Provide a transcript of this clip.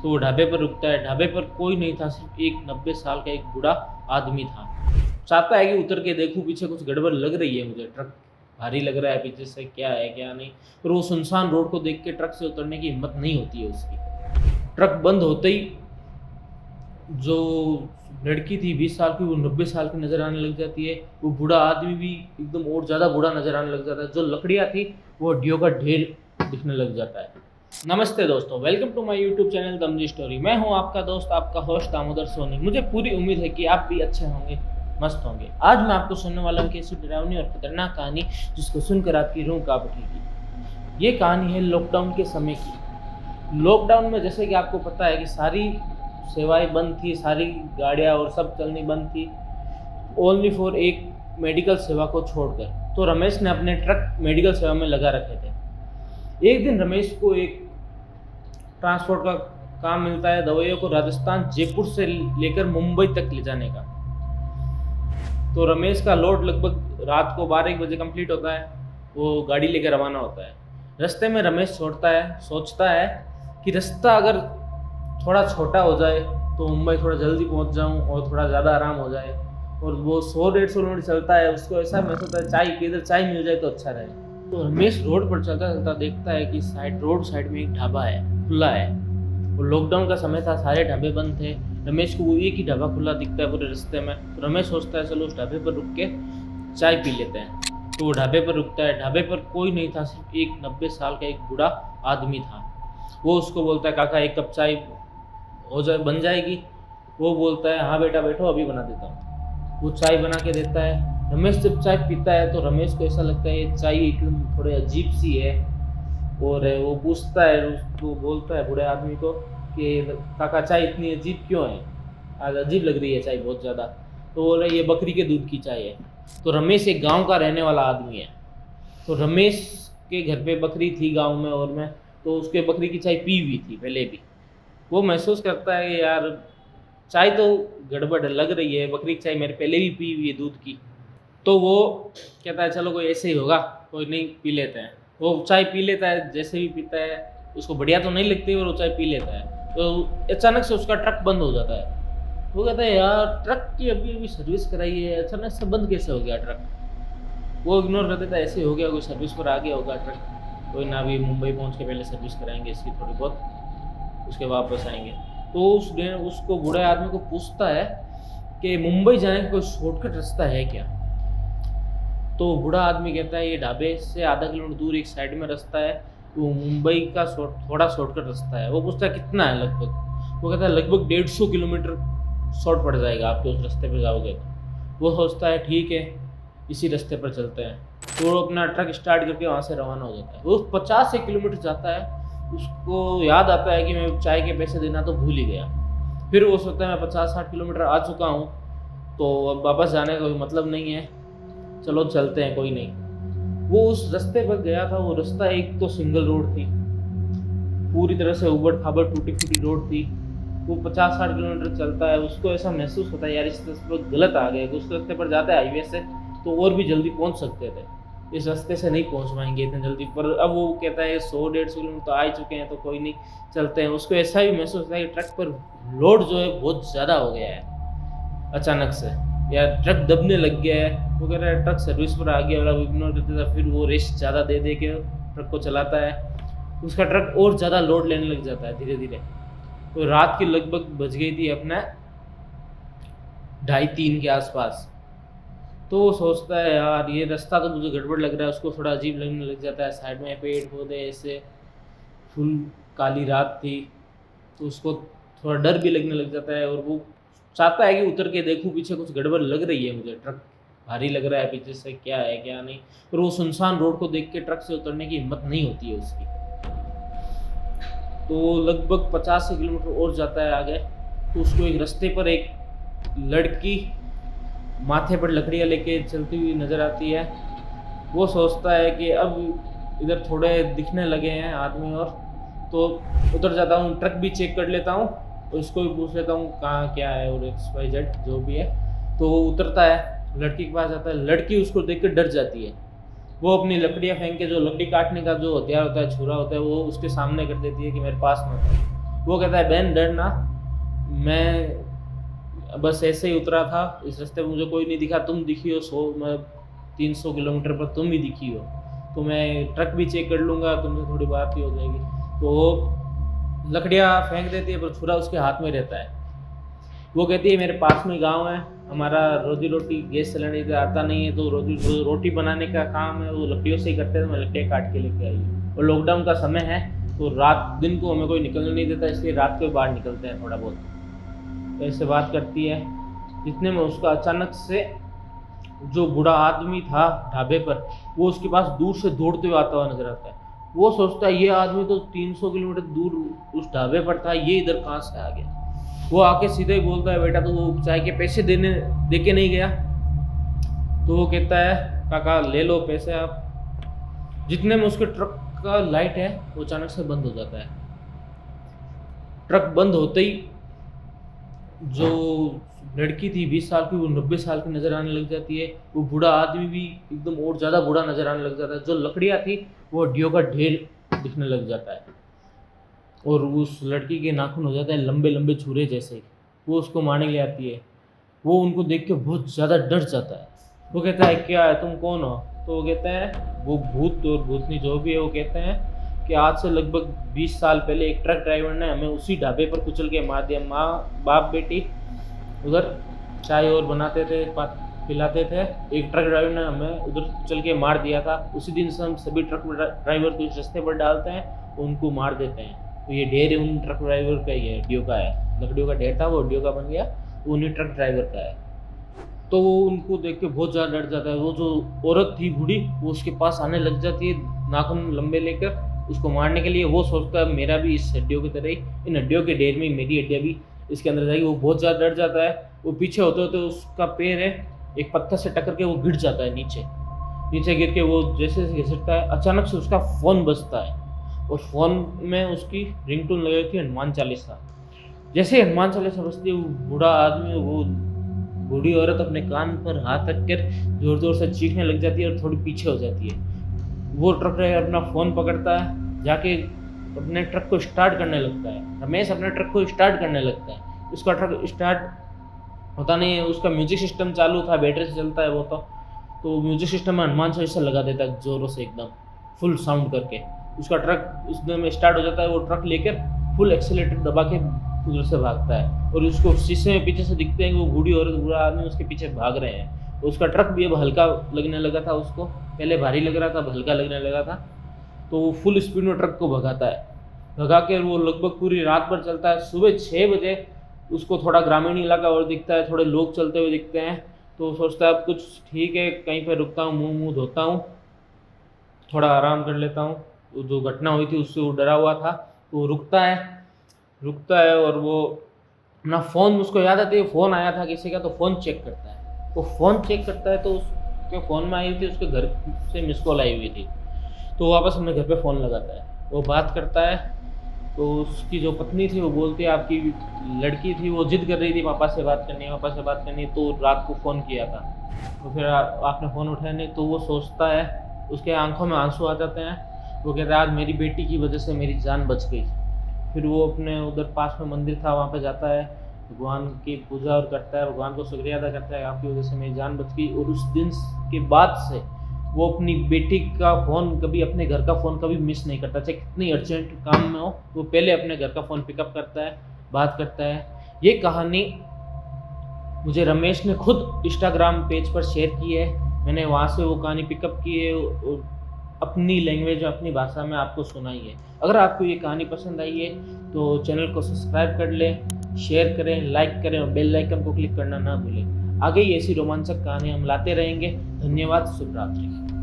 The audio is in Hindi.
तो वो ढाबे पर रुकता है। ढाबे पर कोई नहीं था, सिर्फ एक 90 साल का एक बूढ़ा आदमी था। चाहता है कि उतर के देखूं पीछे कुछ गड़बड़ लग रही है, मुझे ट्रक भारी लग रहा है पीछे से, क्या है क्या नहीं। पर वो सुनसान रोड को देख के ट्रक से उतरने की हिम्मत नहीं होती है उसकी। ट्रक बंद होते ही जो लड़की थी 20 साल की, वो 90 साल की नज़र आने लग जाती है। वो बूढ़ा आदमी भी एकदम और ज़्यादा बूढ़ा नज़र आने लग जाता है। जो लकड़ियाँ थी वो हड्डियों का ढेर दिखने लग जाता है। नमस्ते दोस्तों, welcome to my YouTube channel Damji story. मैं हूं आपका दोस्त, आपका होस्ट दामोदर सोनी। मुझे पूरी उम्मीद है कि आप भी अच्छे होंगे, मस्त होंगे। आज मैं आपको सुनने वाला हूं कि ऐसी डरावनी और खतरनाक कहानी जिसको सुनकर आपकी रूह कांप उठेगी। ये कहानी है लॉकडाउन के समय की। लॉकडाउन में जैसे कि आपको पता है कि सारी सेवाएं बंद थी, सारी गाड़ियाँ और सब चलनी बंद थी, ओनली फॉर एक मेडिकल सेवा को छोड़कर। तो रमेश ने अपने ट्रक मेडिकल सेवा में लगा रखे थे। एक दिन रमेश को एक ट्रांसपोर्ट का काम मिलता है, दवाइयों को राजस्थान जयपुर से लेकर मुंबई तक ले जाने का। तो रमेश का लोड लगभग रात को 12 बजे कंप्लीट होता है। वो गाड़ी लेकर रवाना होता है। रास्ते में रमेश सोचता है कि रास्ता अगर थोड़ा छोटा हो जाए तो मुंबई थोड़ा जल्दी पहुंच जाऊं और थोड़ा ज़्यादा आराम हो जाए। और वो 100-150 किलोमीटर चलता है। उसको ऐसा महसूस होता है चाय किधर चाय मिल जाए तो अच्छा रहे। तो रमेश रोड पर चलता चलता देखता है कि रोड साइड में एक ढाबा है, खुला है। वो लॉकडाउन का समय था, सारे ढाबे बंद थे। रमेश को वो एक ही ढाबा खुला दिखता है पूरे रास्ते में। तो रमेश सोचता है चलो उस ढाबे पर रुक के चाय पी लेते हैं। तो वो ढाबे पर रुकता है। ढाबे पर कोई नहीं था, सिर्फ एक 90 साल का एक बूढ़ा आदमी था। वो उसको बोलता है काका एक कप चाय बन जाएगी। वो बोलता है हाँ बेटा बैठो, अभी बना देता हूँ। वो चाय बना के देता है। रमेश जब चाय पीता है तो रमेश को ऐसा लगता है ये चाय एकदम थोड़ी अजीब सी है। और वो पूछता है, उसको बोलता है बूढ़े आदमी को कि काका चाय इतनी अजीब क्यों है, आज अजीब लग रही है चाय बहुत ज़्यादा। तो बोल रहे ये बकरी के दूध की चाय है। तो रमेश एक गांव का रहने वाला आदमी है। तो रमेश के घर पे बकरी थी गांव में, और मैं तो उसके बकरी की चाय पी हुई थी पहले भी। वो महसूस करता है कि यार चाय तो गड़बड़ लग रही है, बकरी की चाय मेरे पहले भी पी हुई है दूध की। तो वो कहता है चलो कोई ऐसे ही होगा, कोई नहीं पी लेते हैं। वो चाय पी लेता है, जैसे भी पीता है उसको बढ़िया तो नहीं लगती, और वो चाय पी लेता है। तो अचानक से उसका ट्रक बंद हो जाता है। वो कहता है यार ट्रक की अभी अभी सर्विस कराई है, अचानक से बंद कैसे हो गया ट्रक। वो इग्नोर कर देता है, ऐसे हो गया, कोई सर्विस पर आ गया होगा ट्रक, कोई ना, अभी मुंबई पहुँच के पहले सर्विस कराएंगे इसकी थोड़ी बहुत, उसके वापस आएंगे। तो उसको बूढ़े आदमी को पूछता है कि मुंबई जाने का कोई शॉर्टकट रास्ता है क्या। तो बूढ़ा आदमी कहता है ये ढाबे से आधा किलोमीटर दूर एक साइड में रास्ता है, वो मुंबई का थोड़ा शॉर्टकट रास्ता है। वो पूछता है कितना है लगभग। वो कहता है लगभग 150 किलोमीटर शॉर्ट पड़ जाएगा आपके उस रास्ते पर जाओगे तो। वो सोचता है ठीक है इसी रास्ते पर चलते हैं। तो वो अपना ट्रक स्टार्ट करके वहाँ से रवाना हो जाता है। वो 50 किलोमीटर जाता है। उसको याद आता है कि मैं चाय के पैसे देना तो भूल ही गया। फिर वो सोचता है मैं 50-60 किलोमीटर आ चुका हूँ, तो अब वापस जाने का कोई मतलब नहीं है, चलो चलते हैं, कोई नहीं। वो उस रास्ते पर गया था। वो रास्ता एक तो सिंगल रोड थी, पूरी तरह से उबड़ खाबड़ टूटी फूटी रोड थी। वो 50-60 किलोमीटर चलता है। उसको ऐसा महसूस होता है यार इस रास्ते पर गलत आ गए, उस रास्ते पर जाते हाईवे से तो और भी जल्दी पहुँच सकते थे, इस रास्ते से नहीं पहुंच पाएंगे इतने जल्दी। पर अब वो कहता है 100-150 किलोमीटर तो आ ही चुके हैं, तो कोई नहीं चलते हैं। उसको ऐसा भी महसूस होता है कि ट्रक पर लोड जो है बहुत ज़्यादा हो गया है अचानक से, या ट्रक दबने लग गया है। वो कह रहा है ट्रक सर्विस पर आ गया, और अब इग्नोर करते था। फिर वो रेस्ट ज़्यादा दे के ट्रक को चलाता है। उसका ट्रक और ज़्यादा लोड लेने लग जाता है धीरे धीरे। तो रात की लगभग बज गई थी अपना 2:30-3 के आसपास। तो वो सोचता है यार ये रास्ता तो मुझे गड़बड़ लग रहा है। उसको थोड़ा अजीब लगने लग जाता है। साइड में पेड़ पौधे ऐसे, फुल काली रात थी, तो उसको थोड़ा डर भी लगने लग जाता है। और वो चाहता है कि उतर के देखूं पीछे कुछ गड़बड़ लग रही है, मुझे ट्रक भारी लग रहा है पीछे से, क्या है क्या नहीं। पर वो सुनसान रोड को देख के ट्रक से उतरने की हिम्मत नहीं होती है उसकी। तो लगभग 50 किलोमीटर और जाता है आगे। तो उसको एक रास्ते पर एक लड़की माथे पर लकड़ियाँ लेके चलती हुई नज़र आती है। वो सोचता है कि अब इधर थोड़े दिखने लगे हैं आदमी, और तो उतर जाता हूँ, ट्रक भी चेक कर लेता हूँ और उसको भी पूछ लेता हूँ कहाँ क्या है, और XYZ जो भी है। तो वो उतरता है, लड़की के पास जाता है। लड़की उसको देख कर डर जाती है। वो अपनी लकड़ियाँ फेंक के, जो लकड़ी काटने का जो हथियार होता है, छुरा होता है, वो उसके सामने कर देती है कि मेरे पास मत। वो कहता है बहन डरना, मैं बस ऐसे ही उतरा था, इस रास्ते पे मुझे कोई नहीं दिखा, तुम दिखी हो 300 किलोमीटर पर तुम ही दिखी हो, तो मैं ट्रक भी चेक कर लूँगा, तुमसे थोड़ी बात ही हो जाएगी। तो वो लकड़ियाँ फेंक देती है पर छुरा उसके हाथ में रहता है। वो कहती है मेरे पास में गांव है, हमारा रोजी रोटी गैस सिलेंडर से आता नहीं है, तो रोटी बनाने का काम है वो लकड़ियों से ही करते हैं, तो मैं लकड़ियाँ काट के लेके आई हूँ। और लॉकडाउन का समय है तो रात दिन को हमें कोई निकलने नहीं देता, इसलिए रात को बाहर निकलते हैं थोड़ा बहुत। तो ऐसे बात करती है। इतने में उसका अचानक से जो बूढ़ा आदमी था ढाबे पर, वो उसके पास दूर से दौड़ते हुए आता हुआ नजर आता है। वो सोचता है ये आदमी तो 300 किलोमीटर दूर उस ढाबे पर था, ये इधर कहाँ से आ गया। वो आके सीधे ही बोलता है बेटा तो वो चाय के पैसे दे के नहीं गया। तो वो कहता है काका ले लो पैसे आप। जितने में उसके ट्रक का लाइट है वो अचानक से बंद हो जाता है। ट्रक बंद होते ही जो लड़की थी 20 साल की, वो 90 साल की नज़र आने लग जाती है। वो बूढ़ा आदमी भी एकदम और ज़्यादा बूढ़ा नज़र आने लग जाता है। जो लकड़ियाँ थी वो हड्डियों का ढेर दिखने लग जाता है। और उस लड़की के नाखून हो जाते हैं लंबे लंबे छुरे जैसे। वो उसको मारने के लिए आती है। वो उनको देख के बहुत ज़्यादा डर जाता है। वो कहता है क्या है, तुम कौन हो? तो वो कहते हैं, वो भूत और भूतनी जो भी है, वो कहते हैं कि आज से लगभग 20 साल पहले एक ट्रक ड्राइवर ने हमें उसी ढाबे पर कुचल के मार दिया। माँ बाप बेटी उधर चाय और बनाते थे, पिलाते थे। एक ट्रक ड्राइवर ने हमें उधर कुचल के मार दिया था। उसी दिन से हम सभी ट्रक ड्राइवर को इस रास्ते पर डालते हैं, उनको मार देते हैं। तो ये ढेर उन ट्रक ड्राइवर का ही है, हड्डियों का है। लकड़ियों का ढेर था, वो हड्डियों का बन गया, वो उन्हीं ट्रक ड्राइवर का है। तो वो उनको देख के बहुत ज़्यादा डर जाता है। वो जो औरत थी बूढ़ी, वो उसके पास आने लग जाती है नाखून लंबे लेकर उसको मारने के लिए। वो सोचता है मेरा भी इस हड्डियों की तरह ही, इन हड्डियों के ढेर में मेरी हड्डियाँ भी इसके अंदर जाएगी। वो बहुत ज़्यादा डर जाता है। वो पीछे होते होते उसका पैर है एक पत्थर से टक्कर के वो गिर जाता है नीचे गिर के वो जैसे जैसे घिसटता है, अचानक से उसका फ़ोन बजता है। और फ़ोन में उसकी रिंगटोन लगी थी हनुमान चालीसा। जैसे हनुमान चालीसा बजती है, वो बूढ़ा आदमी, वो बूढ़ी औरत अपने कान पर हाथ रख कर जोर जोर से चीखने लग जाती है और थोड़ी पीछे हो जाती है। वो ट्रक ड्राइवर अपना फ़ोन पकड़ता है, जाके अपने ट्रक को स्टार्ट करने लगता है। रमेश अपने ट्रक को स्टार्ट करने लगता है। उसका ट्रक स्टार्ट होता नहीं है। उसका म्यूजिक सिस्टम चालू था, बैटरी से चलता है वो तो म्यूजिक सिस्टम में हनुमान चालीसा लगा देता है ज़ोरों से, एकदम फुल साउंड करके। उसका ट्रक उसमें स्टार्ट हो जाता है। वो ट्रक लेकर फुल एक्सीलेटर दबा के उधर से भागता है। और उसको शीशे में पीछे से दिखते हैं कि वो बूढ़ी औरत बूढ़ा आदमी उसके पीछे भाग रहे हैं। तो उसका ट्रक भी अब हल्का लगने लगा था, उसको पहले भारी लग रहा था, अब हल्का लगने लगा था। तो वो फुल स्पीड में ट्रक को भगाता है। भगा के वो लगभग पूरी रात भर चलता है। सुबह 6 बजे उसको थोड़ा ग्रामीण इलाका और दिखता है, थोड़े लोग चलते हुए दिखते हैं। तो सोचता है अब कुछ ठीक है, कहीं पर रुकता हूँ, मुँह धोता हूँ, थोड़ा आराम कर लेता हूँ। जो घटना हुई थी उससे वो डरा हुआ था। तो वो रुकता है और वो अपना फ़ोन, उसको याद आती है फ़ोन आया था किसी का, तो फ़ोन चेक करता है। वो फ़ोन चेक करता है तो उसके फ़ोन में आई थी, उसके घर से मिस कॉल आई हुई थी। तो वापस अपने घर पे फ़ोन लगाता है, वो बात करता है। तो उसकी जो पत्नी थी वो बोलती है आपकी लड़की थी, वो जिद कर रही थी पापा से बात करनी, तो रात को फ़ोन किया था। तो फिर आपने फ़ोन उठाया नहीं। तो वो सोचता है, उसके आंखों में आंसू आ जाते हैं। वो कहता है आज मेरी बेटी की वजह से मेरी जान बच गई। फिर वो अपने उधर पास में मंदिर था, वहाँ पे जाता है, भगवान की पूजा और करता है, भगवान को शुक्रिया अदा करता है आपकी वजह से मेरी जान बच गई। और उस दिन के बाद से वो अपनी बेटी का फ़ोन कभी, अपने घर का फ़ोन कभी मिस नहीं करता। चाहे कितनी अर्जेंट काम में हो, वो पहले अपने घर का फ़ोन पिकअप करता है, बात करता है। ये कहानी मुझे रमेश ने खुद इंस्टाग्राम पेज पर शेयर की है। मैंने वहाँ से वो कहानी पिकअप की है और अपनी लैंग्वेज में, अपनी भाषा में आपको सुनाई है। अगर आपको ये कहानी पसंद आई है तो चैनल को सब्सक्राइब कर लें, शेयर करें, लाइक करें और बेल आइकन को क्लिक करना ना भूलें। आगे ही ऐसी रोमांचक कहानी हम लाते रहेंगे। धन्यवाद। शुभ रात्रि।